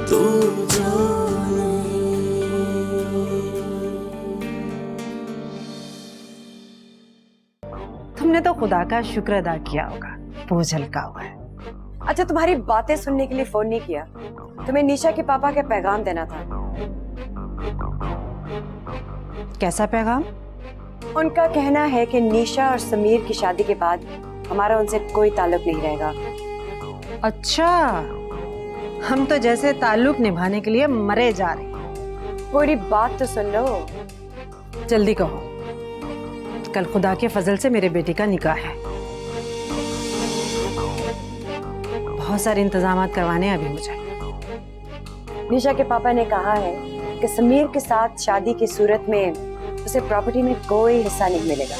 तू जाने। तुमने तो खुदा का शुक्र अदा किया होगा, बोझ हल्का हुआ है। अच्छा, तुम्हारी बातें सुनने के लिए फोन नहीं किया, तुम्हें निशा के पापा का पैगाम देना था। कैसा पैगाम? उनका कहना है कि निशा और समीर की शादी के बाद हमारा उनसे कोई ताल्लुक नहीं रहेगा। अच्छा, हम तो जैसे ताल्लुक निभाने के लिए मरे जा रहे हैं। पूरी बात तो सुन लो। जल्दी कहो, कल खुदा के फजल से मेरे बेटे का निकाह है। बहुत सारे इंतजामात करवाने हैं अभी मुझे। निशा के पापा ने कहा है कि समीर के साथ शादी की सूरत में उसे प्रॉपर्टी में कोई हिस्सा नहीं मिलेगा।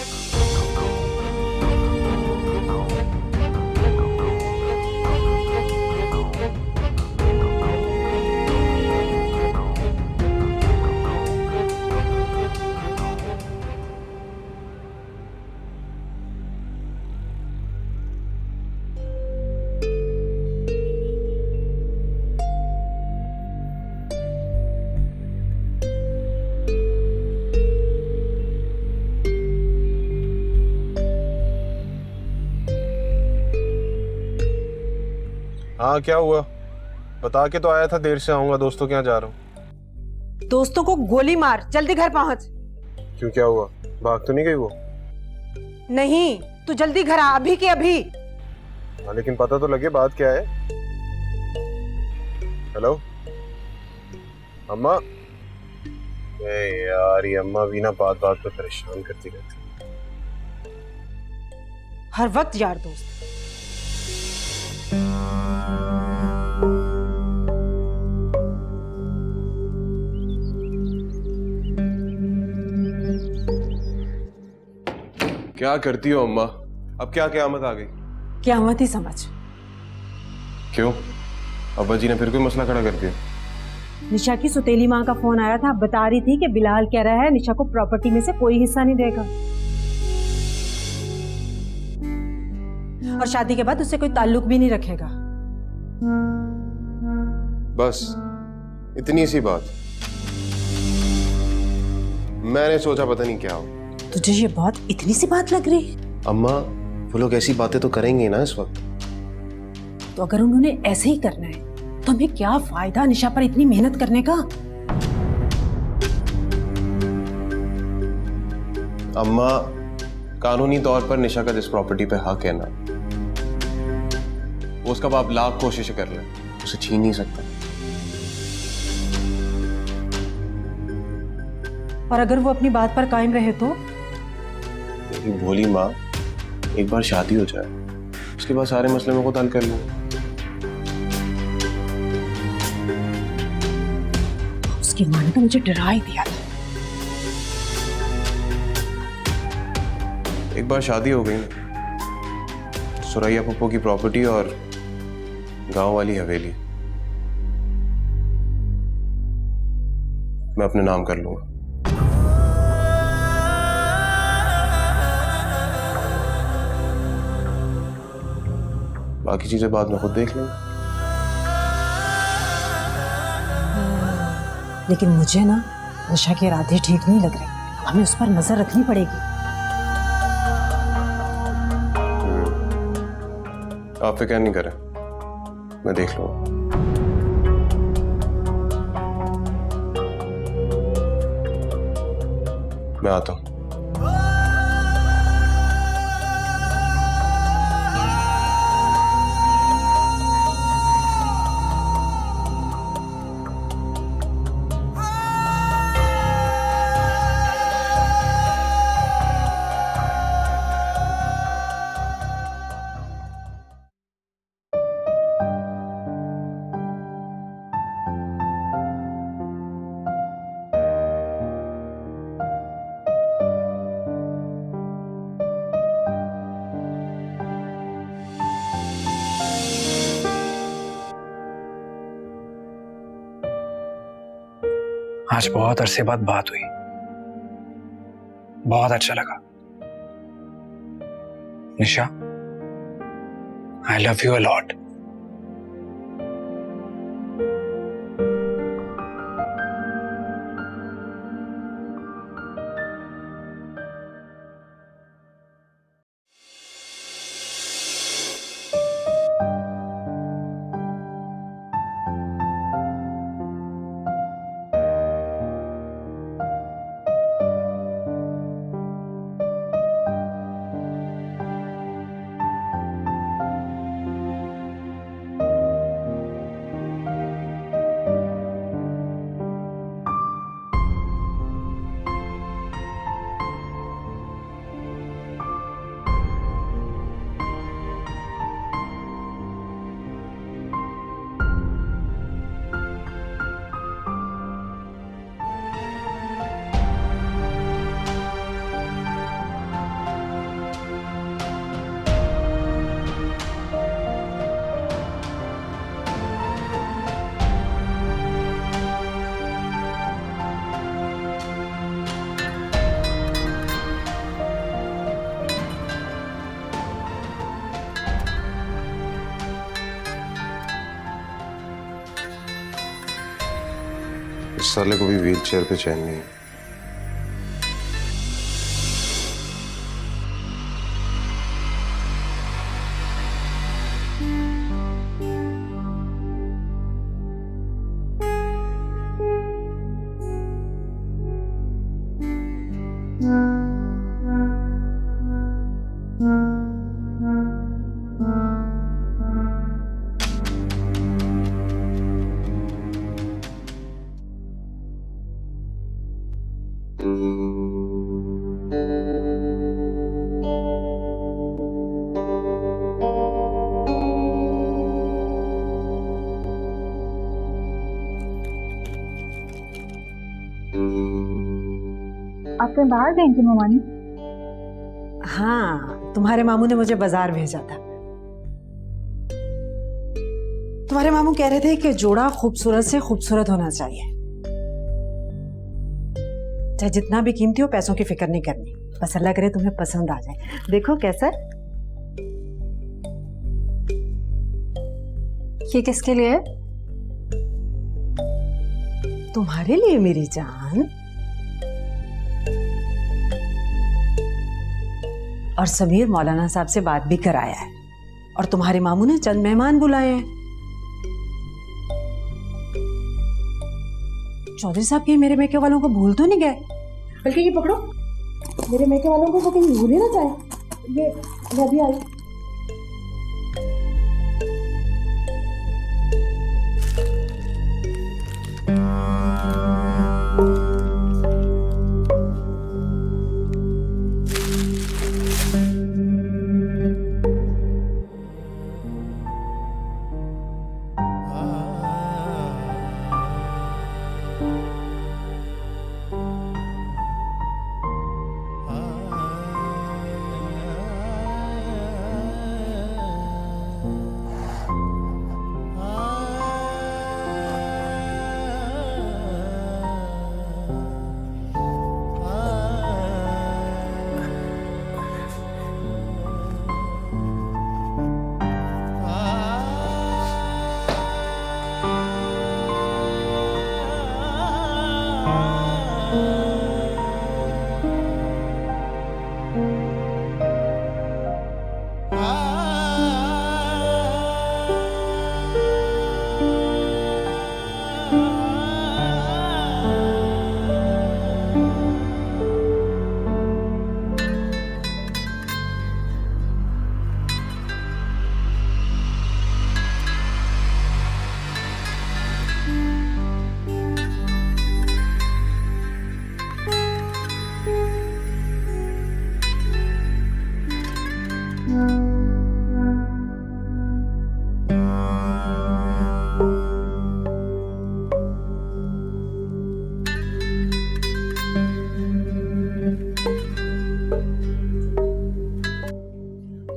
हाँ, क्या हुआ? बता के तो आया था देर से आऊंगा, दोस्तों के यहाँ जा रहा हूँ। दोस्तों को गोली मार, जल्दी घर पहुंच। क्यों, क्या हुआ? भाग तो नहीं गई वो? नहीं, तू जल्दी घर आ, अभी के अभी। हाँ, लेकिन पता तो लगे बात क्या है। हेलो अम्मा। यार, ये अम्मा भी ना बात बात पे परेशान करती रहती। हर वक्त यार दोस्त। क्या करती हो अम्मा? अब क्या क़यामत आ गई? क़यामत ही समझ। क्यों? अब्बा जी ने फिर कोई मसला खड़ा कर दिया? निशा की सुतेली माँ का फोन आया था, बता रही थी कि बिलाल कह रहा है निशा को प्रॉपर्टी में से कोई हिस्सा नहीं देगा और शादी के बाद उससे कोई ताल्लुक भी नहीं रखेगा। बस इतनी सी बात। मैंने सोचा पता नहीं क्या हो। तुझे ये बहुत इतनी सी बात लग रही है? अम्मा, वो लोग ऐसी बातें तो करेंगे ना इस वक्त। तो अगर उन्होंने ऐसे ही करना है तो हमें क्या फायदा निशा पर इतनी मेहनत करने का? अम्मा, कानूनी तौर पर निशा का जिस प्रॉपर्टी पे हक है ना, वो उसका बाप लाख कोशिश कर ले, उसे छीन नहीं सकता। और अगर वो अपनी बात पर कायम रहे तो? मेरी भोली माँ, एक बार शादी हो जाए उसके बाद सारे मसले में खुद हल कर लूंगा। उसकी माँ ने तो मुझे डरा ही दिया था। एक बार शादी हो गई ना, सुरैया पप्पू की प्रॉपर्टी और गांव वाली हवेली मैं अपने नाम कर लूंगा। बाकी चीजें बाद में खुद देख लेंगे। लेकिन मुझे ना निशा के इरादे ठीक नहीं लग रहे, हमें उस पर नजर रखनी पड़ेगी। आप फिक्र नहीं करें, मैं देख लूंगा। मैं आता हूं। आज बहुत अरसे बाद बात हुई, बहुत अच्छा लगा। Nisha, I love you a lot. साले को भी व्हील चेयर पे चैन नहीं है। आप कहीं बाहर गई थी ममानी? हाँ, तुम्हारे मामू ने मुझे बाजार भेजा था। तुम्हारे मामू कह रहे थे कि जोड़ा खूबसूरत से खूबसूरत होना चाहिए, चाहे जितना भी कीमती हो, पैसों की फिक्र नहीं करनी, बस अल्लाह करे तुम्हें पसंद आ जाए। देखो कैसा। ये किसके लिए है? तुम्हारे लिए मेरी जान। और समीर मौलाना साहब से बात भी कराया है, और तुम्हारे मामू ने चंद मेहमान बुलाए हैं। चौधरी साहब के मेरे मैके वालों को भूल तो नहीं गए? बल्कि ये पकड़ो, मेरे मैके वालों को वो कहीं भूल ही ना जाए। ये अभी आई।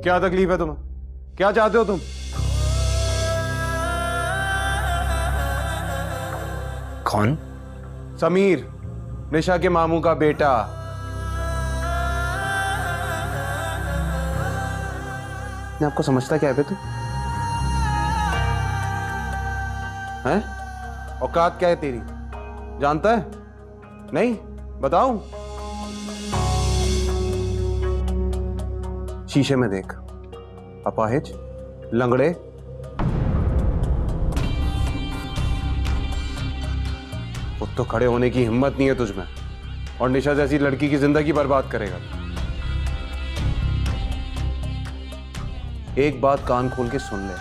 क्या तकलीफ है तुम्हें? क्या चाहते हो तुम? कौन? समीर, निशा के मामू का बेटा। मैं आपको समझता क्या है बे तू? हैं? औकात क्या है तेरी? जानता है? नहीं? बताऊं? शीशे में देख, अपाहिज, लंगड़े, खुद तो खड़े होने की हिम्मत नहीं है तुझमें, और निशा जैसी लड़की की जिंदगी बर्बाद करेगा। एक बात कान खोल के सुन ले,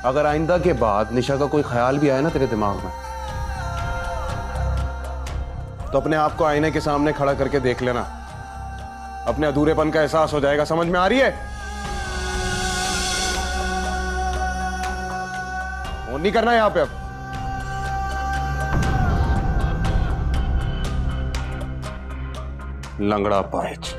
अगर आइंदा के बाद निशा का कोई ख्याल भी आए ना तेरे दिमाग में, तो अपने आप को आईने के सामने खड़ा करके देख लेना, अपने अधूरेपन का एहसास हो जाएगा। समझ में आ रही है? वो नहीं करना यहां पे अब। लंगड़ा पाएच।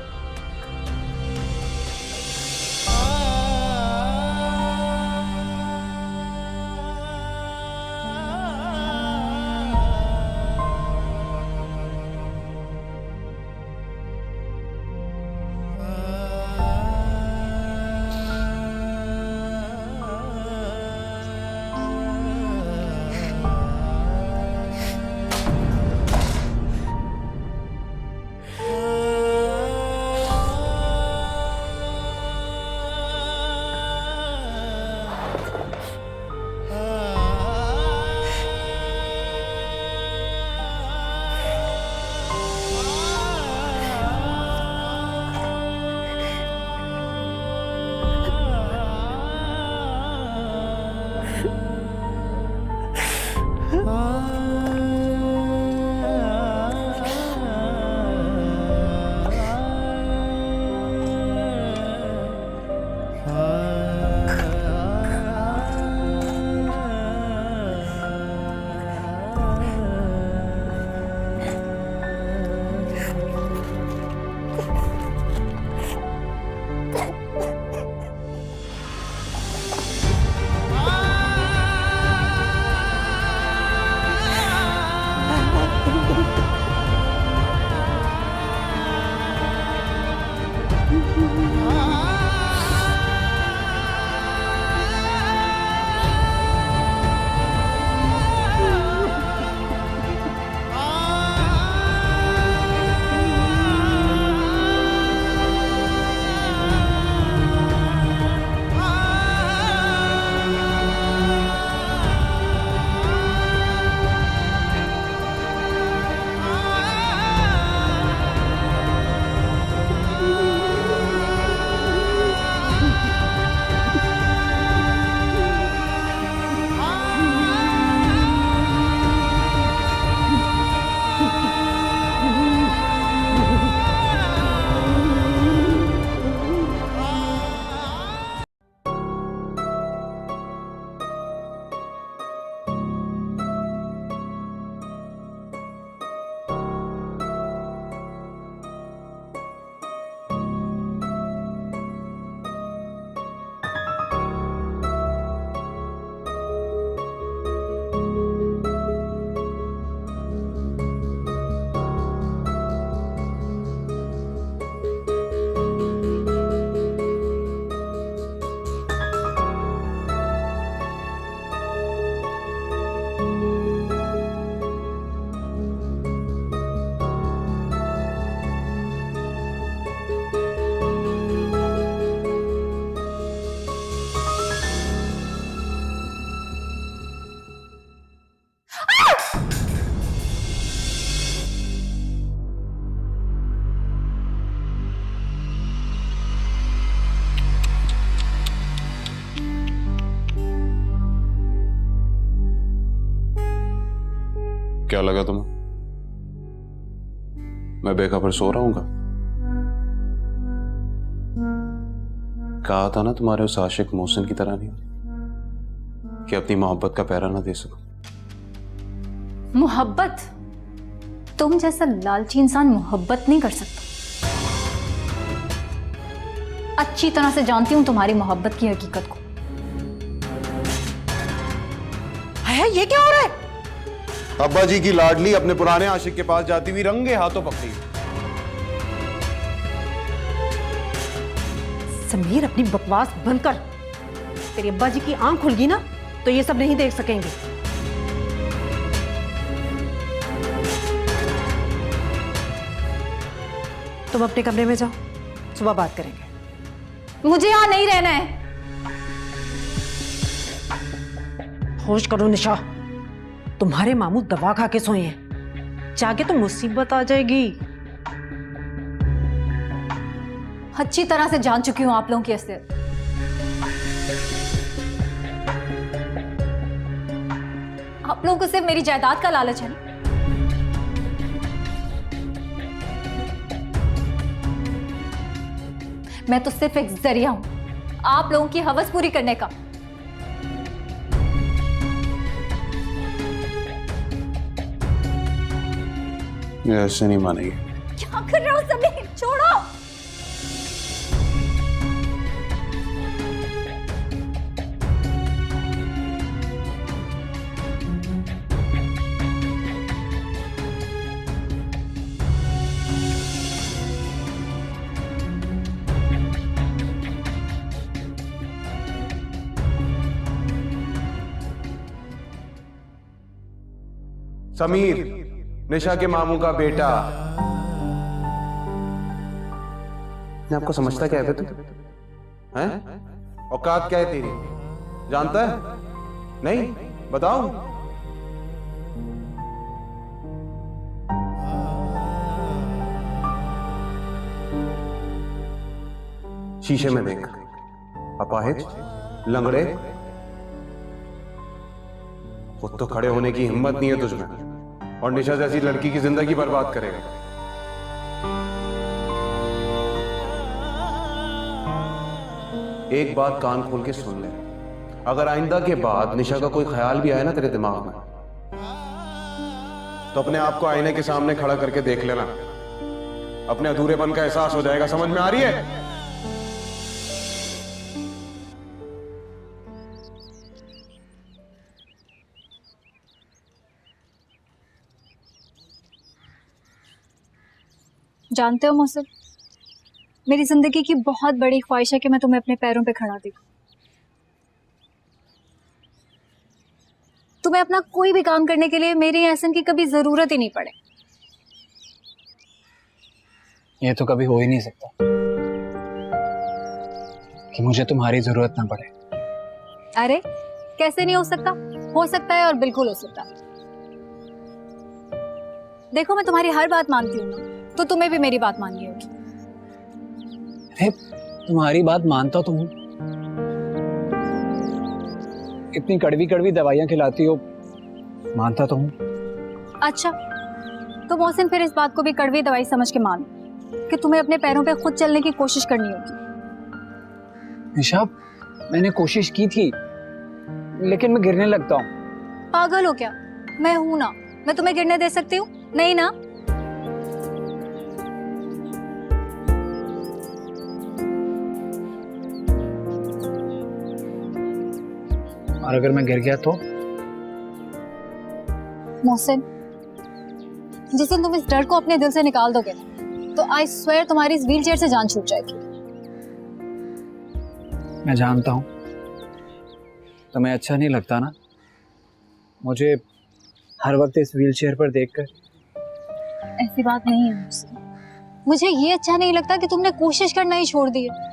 क्या लगा तुम्हें? मैं बेखबर सो रहा हूँ? कहा था ना तुम्हारे उस आशिक मोहसिन की तरह नहीं कि अपनी मोहब्बत का पैरा ना दे सकूं। मोहब्बत? तुम जैसा लालची इंसान मोहब्बत नहीं कर सकता। अच्छी तरह से जानती हूं तुम्हारी मोहब्बत की हकीकत को। है ये क्या हो रहा है? अब्बा जी की लाडली अपने पुराने आशिक के पास जाती हुई रंगे हाथों पकड़ी। समीर, अपनी बकवास बंद कर। तेरे अब्बा जी की आंख खुल गई ना तो ये सब नहीं देख सकेंगे। तुम अपने कमरे में जाओ, सुबह बात करेंगे। मुझे यहां नहीं रहना है। होश करो निशा, तुम्हारे मामू दवा खा के सोए हैं, जाके तो मुसीबत आ जाएगी। अच्छी तरह से जान चुकी हूं आप लोगों की असलियत। आप लोगों को सिर्फ मेरी जायदाद का लालच है ना? मैं तो सिर्फ एक जरिया हूं आप लोगों की हवस पूरी करने का। ये ऐसे नहीं मानेगी। क्या कर रहे हो समीर? छोड़ो। समीर, निशा के मामू का बेटा। आपको समझता क्या है तू? हैं? औकात क्या है तेरी? जानता है? नहीं? बताओ। शीशे में देख, अपाहिज, लंगड़े, खुद तो खड़े होने की हिम्मत नहीं है तुझमें, और निशा जैसी लड़की की जिंदगी बर्बाद करेगा। एक बात कान खोल के सुन ले, अगर आइंदा के बाद निशा का कोई ख्याल भी आए ना तेरे दिमाग में, तो अपने आप को आईने के सामने खड़ा करके देख लेना, अपने अधूरेपन का एहसास हो जाएगा। समझ में आ रही है? जानते हो मोहसिन, मेरी जिंदगी की बहुत बड़ी ख्वाहिश है कि मैं तुम्हें अपने पैरों पे खड़ा देखूं। तुम्हें अपना कोई भी काम करने के लिए मेरी एहसन की कभी जरूरत ही नहीं पड़े। ये तो कभी हो ही नहीं सकता कि मुझे तुम्हारी जरूरत ना पड़े। अरे कैसे नहीं हो सकता? हो सकता है, और बिल्कुल हो सकता है। देखो, मैं तुम्हारी हर बात मानती हूँ ना, तो तुम्हें भी मेरी बात माननी होगी। अरे तुम्हारी बात मानता तो हूँ, इतनी कड़वी कड़वी दवाइयां खिलाती हो, मानता तो हूँ। अच्छा, तो मोहसिन फिर इस बात को भी कड़वी दवाई समझ के मानो कि तुम्हें अपने पैरों पे खुद चलने की कोशिश करनी होगी। निशा, मैंने कोशिश की थी, लेकिन मैं गिरने लगता हूँ। पागल हो क्या? मैं हूं ना, मैं तुम्हें गिरने दे सकती हूँ? नहीं ना। और अगर मैं गिर गया तो? मोहसिन, जिस दिन तुम इस डर को अपने दिल से निकाल दोगे ना, तो आई स्वेयर तुम्हारी इस व्हील चेयर से जान छूट जाएगी। मैं जानता हूँ तुम्हें अच्छा नहीं लगता ना मुझे हर वक्त इस व्हील चेयर पर देखकर। ऐसी बात नहीं है मोहसिन, मुझे ये अच्छा नहीं लगता कि तुमने कोशिश करना ही छोड़ दी है।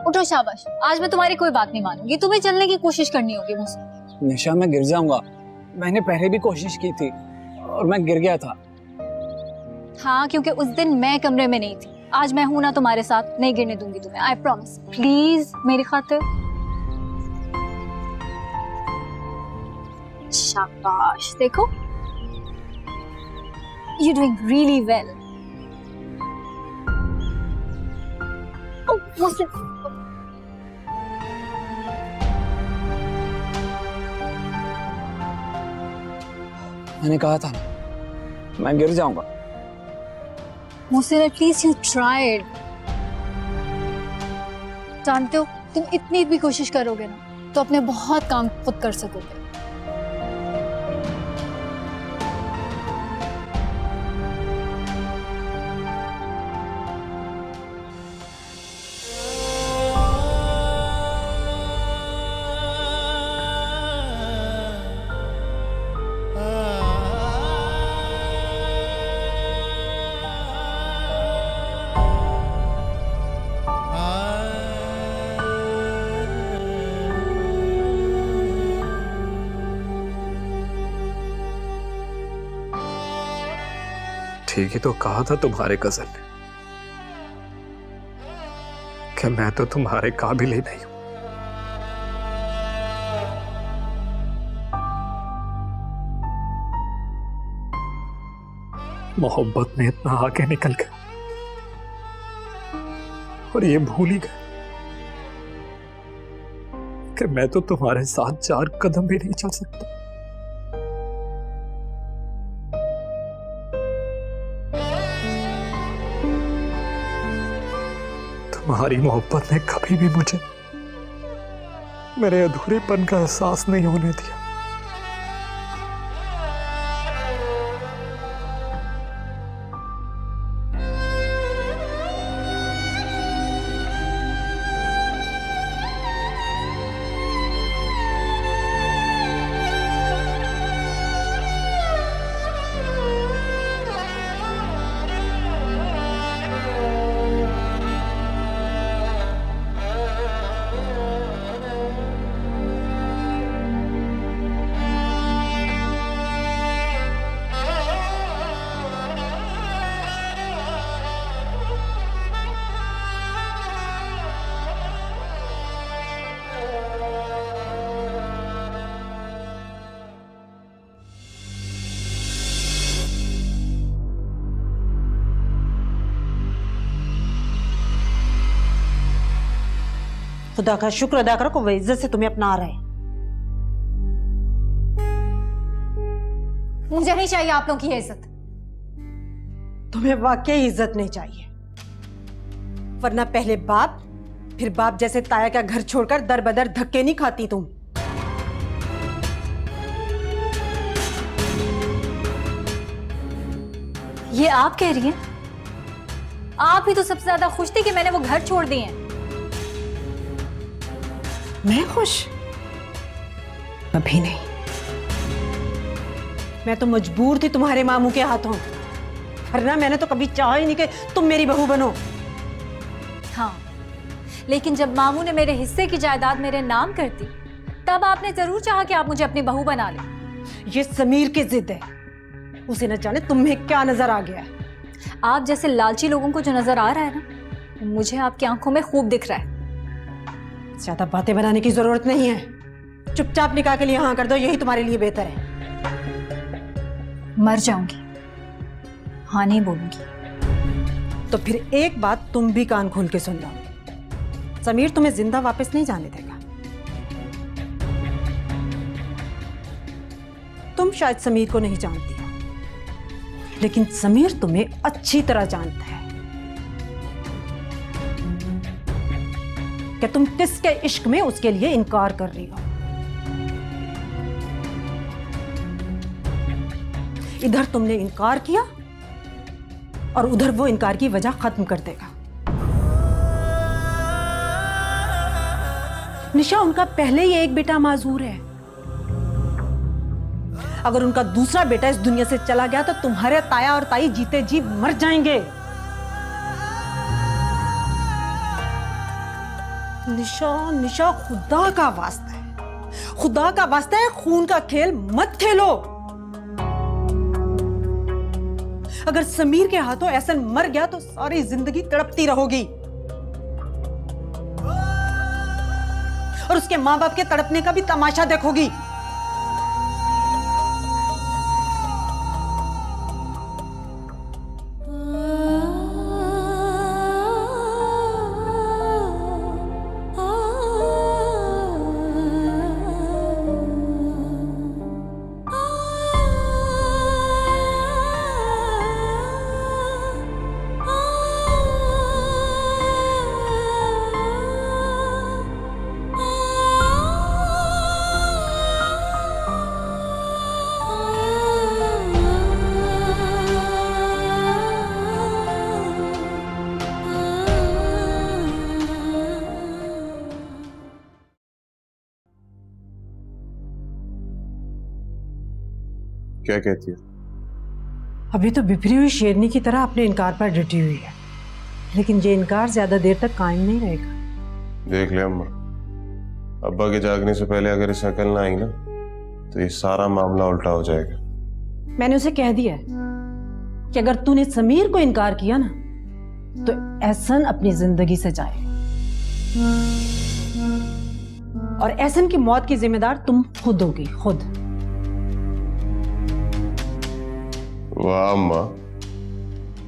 उठो, शाबाश, आज मैं तुम्हारी कोई बात नहीं मानूंगी, तुम्हें चलने की कोशिश करनी होगी मुझसे। निशा, मैं गिर जाऊंगा, मैंने पहले भी कोशिश की थी और मैं गिर गया था। हाँ, क्योंकि उस दिन मैं कमरे में नहीं थी। आज मैं हूं ना तुम्हारे साथ, नहीं गिरने दूंगी तुम्हें, आई प्रॉमिस। प्लीज मेरी खातिर। शाबाश, देखो, यू डूइंग रियली वेल। मैंने कहा था ना, मैं गिर जाऊंगा। Mohsin, at least you tried. जानते हो, तुम इतनी भी कोशिश करोगे ना, तो अपने बहुत काम खुद कर सकोगे। ठीक ही तो कहा था तुम्हारे कजन ने कि मैं तो तुम्हारे काबिल ही नहीं हूं। मोहब्बत में इतना आगे निकल गए और ये भूल ही गए कि मैं तो तुम्हारे साथ 4 कदम भी नहीं चल सकता। तुम्हारी मोहब्बत ने कभी भी मुझे मेरे अधूरेपन का एहसास नहीं होने दिया। खुदा का शुक्र अदा करो कि वो इज्जत से तुम्हें अपना रहे। मुझे नहीं चाहिए आप लोगों की ये इज्जत। तुम्हें वाकई इज्जत नहीं चाहिए, वरना पहले बाप फिर बाप जैसे ताया का घर छोड़कर दर बदर धक्के नहीं खाती तुम। ये आप कह रही हैं? आप ही तो सबसे ज्यादा खुश थी कि मैंने वो घर छोड़ दिए हैं। मैं खुश? कभी नहीं। मैं तो मजबूर थी तुम्हारे मामू के हाथों, वरना मैंने तो कभी चाहा ही नहीं कि तुम मेरी बहू बनो। हाँ, लेकिन जब मामू ने मेरे हिस्से की जायदाद मेरे नाम कर दी, तब आपने जरूर चाहा कि आप मुझे अपनी बहू बना लें। ये समीर की जिद है, उसे न जाने तुम्हें क्या नजर आ गया है। आप जैसे लालची लोगों को जो नजर आ रहा है ना, मुझे आपकी आंखों में खूब दिख रहा है। ज्यादा बातें बनाने की जरूरत नहीं है, चुपचाप निकाह के लिए हाँ कर दो, यही तुम्हारे लिए बेहतर है। मर जाऊंगी, हाँ नहीं बोलूंगी। तो फिर एक बात तुम भी कान खोल के सुन लो, समीर तुम्हें जिंदा वापस नहीं जाने देगा। तुम शायद समीर को नहीं जानती हो, लेकिन समीर तुम्हें अच्छी तरह जानता है कि तुम किसके इश्क में उसके लिए इनकार कर रही हो। इधर तुमने इनकार किया और उधर वो इनकार की वजह खत्म कर देगा। निशा, उनका पहले ही एक बेटा माजूर है। अगर उनका दूसरा बेटा इस दुनिया से चला गया तो तुम्हारे ताया और ताई जीते जी मर जाएंगे। निशा, निशा, खुदा का वास्ता है, खुदा का वास्ता है, खून का खेल मत खेलो। अगर समीर के हाथों एहसन मर गया तो सारी जिंदगी तड़पती रहोगी और उसके मां बाप के तड़पने का भी तमाशा देखोगी। क्या कहती है? अभी तो बिफरी हुई शेरनी की तरह अपने इनकार पर डटी हुई है, लेकिन ये इनकार ज्यादा देर तक कायम नहीं रहेगा। देख ले अम्मा, अब्बा के जागने से पहले अगर इसे अकल ना आई ना तो ये सारा मामला उल्टा हो जाएगा। मैंने उसे कह दिया है कि अगर तूने समीर को इनकार किया ना तो एहसन अपनी जिंदगी से जाए और एहसन की मौत की जिम्मेदार तुम खुद होगी, खुद। वाह अम्मा,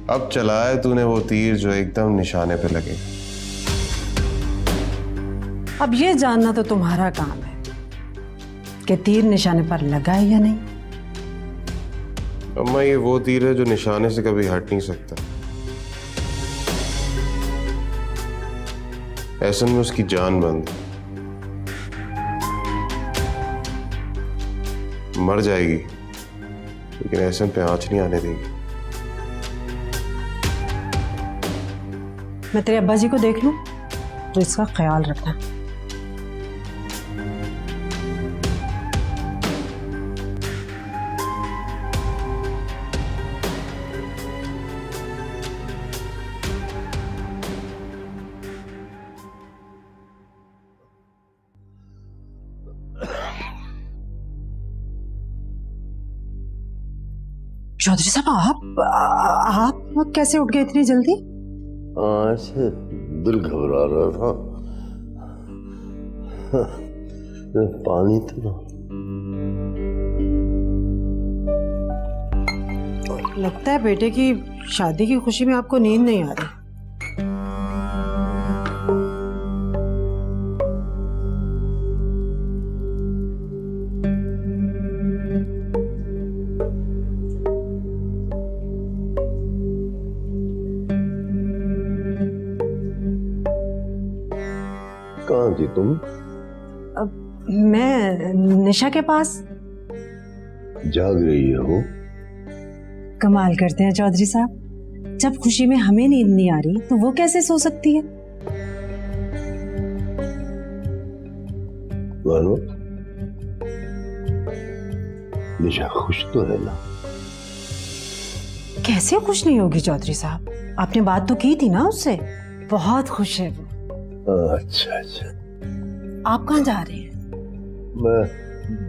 अब चलाया तूने वो तीर जो एकदम निशाने पे लगे। अब ये जानना तो तुम्हारा काम है कि तीर निशाने पर लगा है या नहीं। अम्मा, ये वो तीर है जो निशाने से कभी हट नहीं सकता। एहसन में उसकी जान बंद है, मर जाएगी लेकिन एहसन पे आंच नहीं आने देगी। मैं तेरे अब्बा जी को देख लूं तो इसका ख्याल रखना। चौधरी साहब, आप कैसे उठ गए इतनी जल्दी? ऐसे दिल घबरा रहा था। पानी तो ना। लगता है बेटे की शादी की खुशी में आपको नींद नहीं आ रही। थी तुम? मैं निशा के पास। जाग रही हो? कमाल करते हैं चौधरी साहब, जब खुशी में हमें नींद नहीं आ रही तो वो कैसे सो सकती है? मानो निशा खुश तो है ना? कैसे खुश नहीं होगी चौधरी साहब, आपने बात तो की थी ना उससे। बहुत खुश है वो। अच्छा अच्छा। आप कहाँ जा रहे हैं? मैं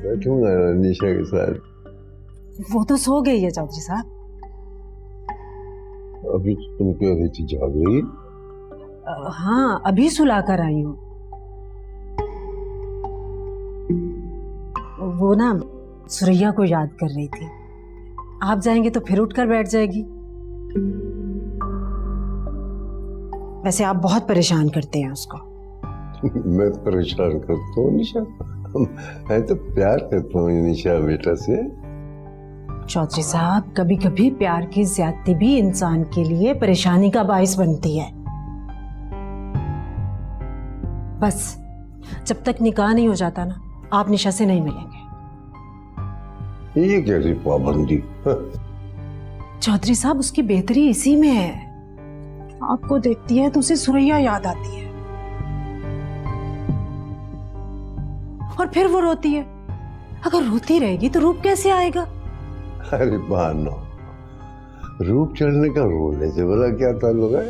बैठूंगा निशा के साथ। वो तो सो गई है चौधरी साहब। अभी तुम कह रही थी जाग रही? हाँ, अभी सुला कर आई हूँ। वो ना सुरैया को याद कर रही थी, आप जाएंगे तो फिर उठकर बैठ जाएगी। वैसे आप बहुत परेशान करते हैं उसको। मैं परेशान करता हूँ निशा? मैं तो प्यार करता हूँ निशा बेटा से। चौधरी साहब, कभी कभी प्यार की ज्यादती भी इंसान के लिए परेशानी का बाइस बनती है। बस जब तक निकाह नहीं हो जाता ना, आप निशा से नहीं मिलेंगे। ये कैसी पाबंदी? चौधरी साहब, उसकी बेहतरी इसी में है। आपको देखती है तो उसे सुरैया याद आती है और फिर वो रोती है। अगर रोती रहेगी तो रूप कैसे आएगा? अरे बहानो, रूप चढ़ने का रोने से बोला क्या ताल्लुक है?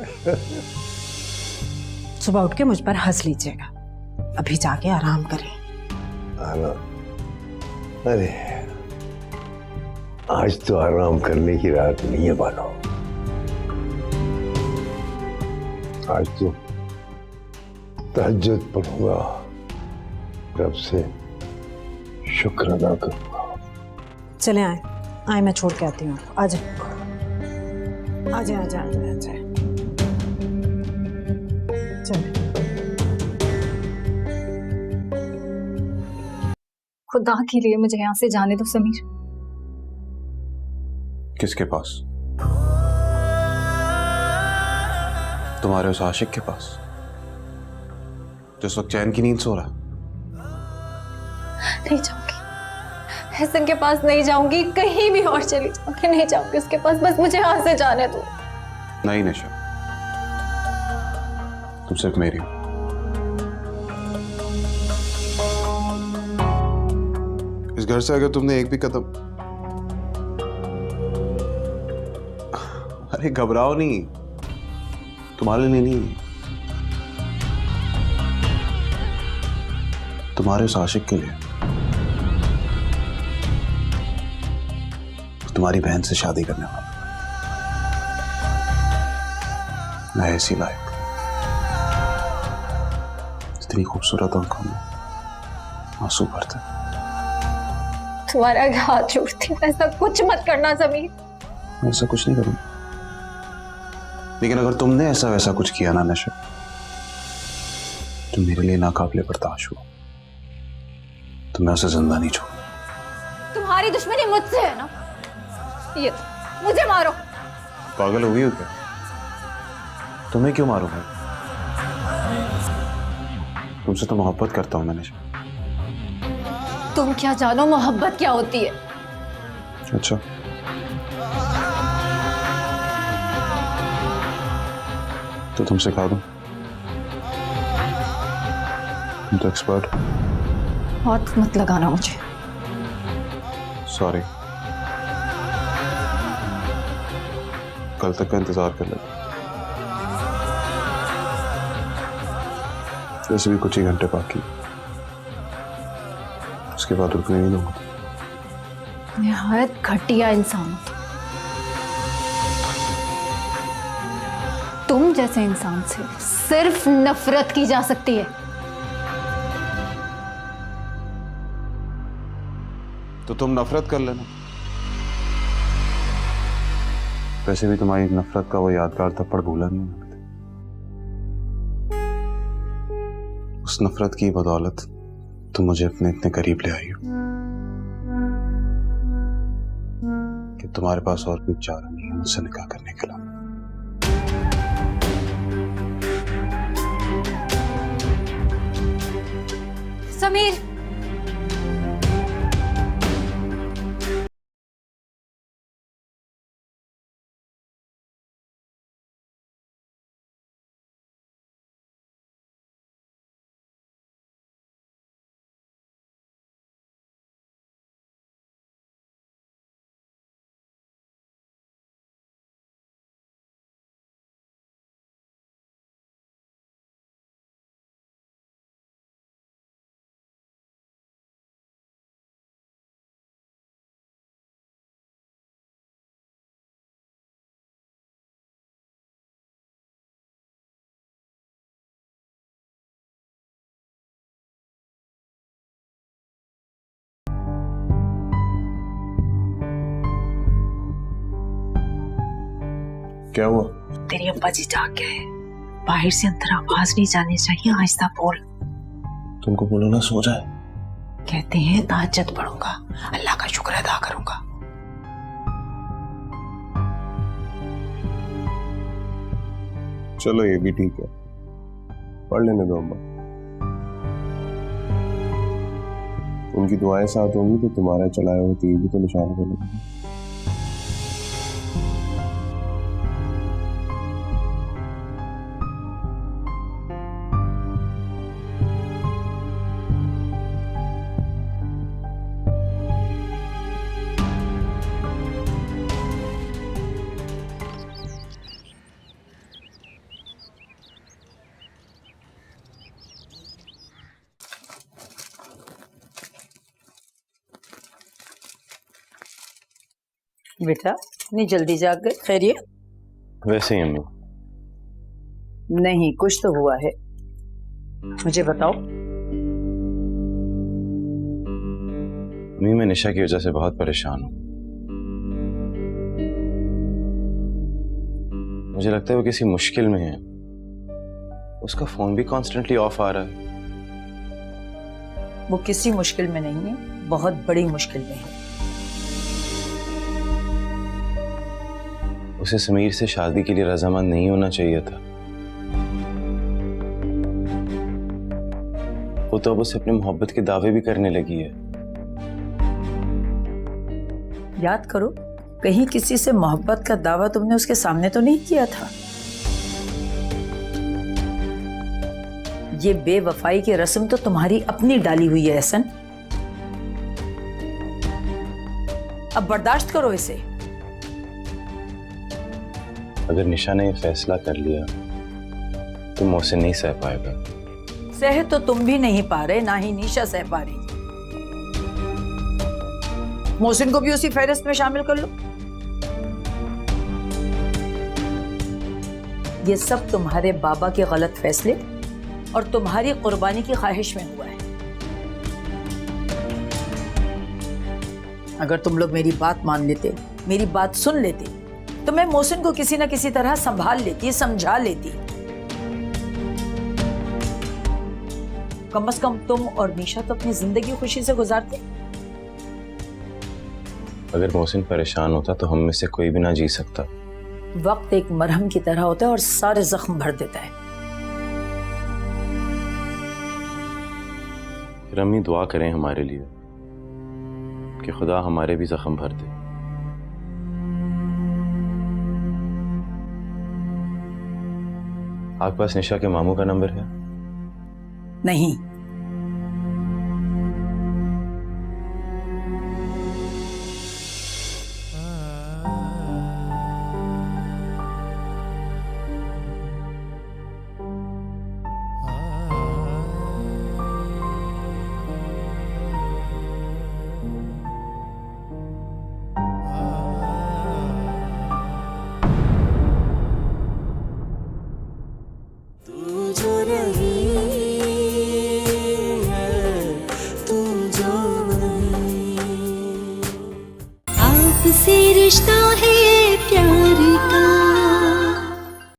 सुबह उठ के मुझ पर हंस लीजिएगा, अभी जाके आराम करें। आराम? अरे आज तो आराम करने की रात नहीं है बानो। आज तो तहज्जुद पढ़ूंगा, रब से शुक्र अदा करूंगा। चले आए आए, मैं छोड़ के आती हूँ आपको। आजा आजा आजा आजा आजा। चलो। खुदा के लिए मुझे यहाँ से जाने दो समीर। किसके पास? तुम्हारे उस आशिक के पास जिस वक्त चैन की नींद सो रहा? नहीं जाऊंगी, हसन के पास नहीं जाऊंगी, कहीं भी और चली जाऊंगी, नहीं जाऊंगी उसके पास। बस मुझे यहाँ से जाने दो। नहीं निशा, तुम सिर्फ मेरी हो। इस घर से अगर तुमने एक भी कदम... अरे घबराओ नहीं, तुम्हारे लिए नहीं, तुम्हारे उस आशिक के लिए। तुम्हारी बहन से शादी करने वाला मैं, ऐसी लायक, इतनी खूबसूरत आंखों में आंसू भरते। तुम्हारे आगे हाथ जोड़ती हूँ, ऐसा कुछ मत करना समीर। मैं ऐसा कुछ नहीं करूंगा, लेकिन अगर तुमने ऐसा वैसा कुछ किया ना निशा, तो मेरे लिए नाकाबिले बर्दाश्त हुआ, तो मैं उसे जिंदा नहीं छोड़ूंगा। तुम्हारी दुश्मनी मुझसे है ना? ये मुझे मारो। पागल हो गई हो क्या? तुम्हें क्यों मारूंगा? तुमसे तो मोहब्बत करता हूं मैं निशा। तुम क्या जानो मोहब्बत क्या होती है? अच्छा, तो तुम सिखा दो, तुम तो एक्सपर्ट हो। हाथ मत लगाना मुझे। सॉरी, कल तक का इंतजार कर लेते, वैसे भी कुछ ही घंटे बाकी, उसके बाद रुकने नहीं दूंगा। निहायत घटिया इंसान हो तुम जैसे इंसान से सिर्फ नफरत की जा सकती है। तो तुम नफरत कर लेना। वैसे भी तुम्हारी नफरत का वो यादगार थप्पड़ भूला नहीं हूं। उस नफरत की बदौलत तुम मुझे अपने इतने करीब ले आई हो कि तुम्हारे पास और कोई चारा नहीं है मुझसे निकाह करने के लिए। समीर, क्या हुआ? तेरी अब्बा जी जाग गए हैं। बाहर से अंदर आवाज नहीं जानी चाहिए, आहिस्ता बोल। तुमको बोलो ना सो जाए। कहते हैं तहज्जुद पढ़ूंगा, अल्लाह का शुक्र अदा करूंगा। चलो ये भी ठीक है, पढ़ लेने दो अम्मा। उनकी दुआएं साथ होंगी तो तुम्हारा चलाए हुए तीर भी तो निशान कर लेंगे। बेटा इतनी जल्दी जाग गए, खैरियत? वैसे ही अम्मी। नहीं, कुछ तो हुआ है, मुझे बताओ। अम्मी मैं निशा की वजह से बहुत परेशान हूँ। मुझे लगता है वो किसी मुश्किल में है। उसका फोन भी कॉन्स्टेंटली ऑफ आ रहा है। वो किसी मुश्किल में नहीं है, बहुत बड़ी मुश्किल में है। उसे समीर से शादी के लिए रजामंद नहीं होना चाहिए था। वो तो अब उसे अपने मोहब्बत के दावे भी करने लगी है। याद करो, कहीं किसी से मोहब्बत का दावा तुमने उसके सामने तो नहीं किया था। ये बेवफाई की रस्म तो तुम्हारी अपनी डाली हुई है एहसन। अब बर्दाश्त करो इसे। अगर निशा ने ये फैसला कर लिया तो मोहसिन नहीं सह पाएगा। सह तो तुम भी नहीं पा रहे, ना ही निशा सह पा रही। मोहसिन को भी उसी फहरिस्त में शामिल कर लो। ये सब तुम्हारे बाबा के गलत फैसले और तुम्हारी कुर्बानी की ख्वाहिश में हुआ है। अगर तुम लोग मेरी बात मान लेते, मेरी बात सुन लेते, तो मैं मोहसिन को किसी न किसी तरह संभाल लेती, समझा लेती। कम से कम तुम और निशा तो अपनी जिंदगी खुशी से गुजारते। अगर मोहसिन परेशान होता तो हम में से कोई भी ना जी सकता। वक्त एक मरहम की तरह होता है और सारे जख्म भर देता है। फिर अम्मी दुआ करें हमारे लिए कि खुदा हमारे भी जख्म भर दे। आपके पास निशा के मामू का नंबर है? नहीं,